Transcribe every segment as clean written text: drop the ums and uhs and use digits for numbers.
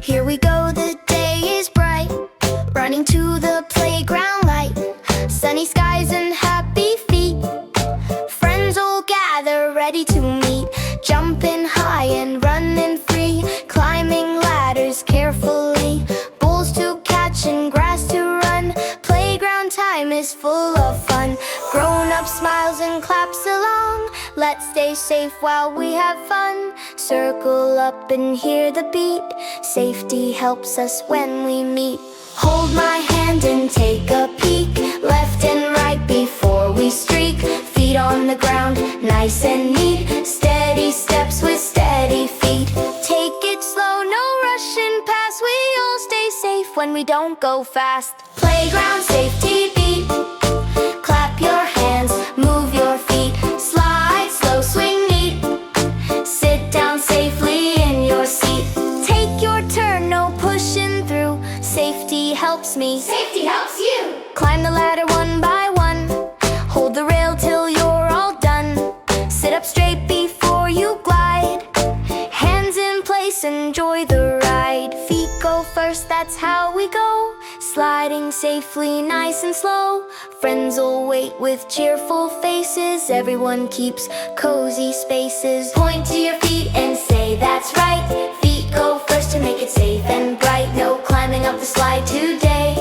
Here we go, the day is bright, running to the playground light. Sunny skies and happy feet, friends all gather ready to meet. Jumping high and running free, climbing ladders carefully. Balls to catch and grass to run, playground time is full of fun. Grown-up smiles and claps along, let's stay safe while we have fun. Circle up and hear the beat, safety helps us when we meet. Hold my hand and take a peek, left and right before we streak. Feet on the ground, nice and neat, steady steps with steady feet. Take it slow, no rushing past, we all stay safe when we don't go fast. Playground safety beat, clap your hands, move your feet. Slide slow, swing neat, sit down safely in your seat. Take your turn, no pushing through, safety helps me, Safety helps you. climb the ladder one by one, hold the rail till you're all done. Sit up straight before you glide, hands in place, enjoy the ride. Feet go first, that's how we go, sliding safely, nice and slow. Friends will wait with cheerful faces, everyone keeps cozy spaces. Point to your feet and say that's right, feet go first to make it safe and bright. No climbing up the slide today,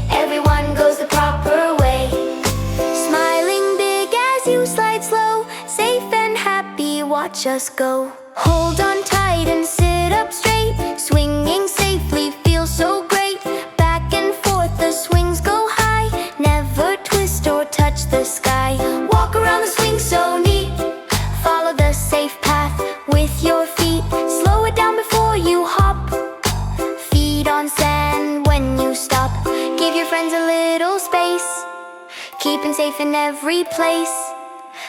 everyone goes the proper way. Smiling big as you slide slow, safe and happy, watch us go. Hold on tight and sit up straight, swinging safely feels so great. Back and forth the swings go high, never twist or touch the sky. Walk around the swing so neat, follow the safe path with your feet. Slow it down before you hop, feet on sand when you stop. Give your friends a little space, keeping safe in every place.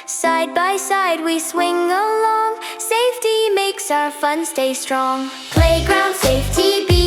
Side by side we swing along, safety makes our fun stay strong. Playground safety beat.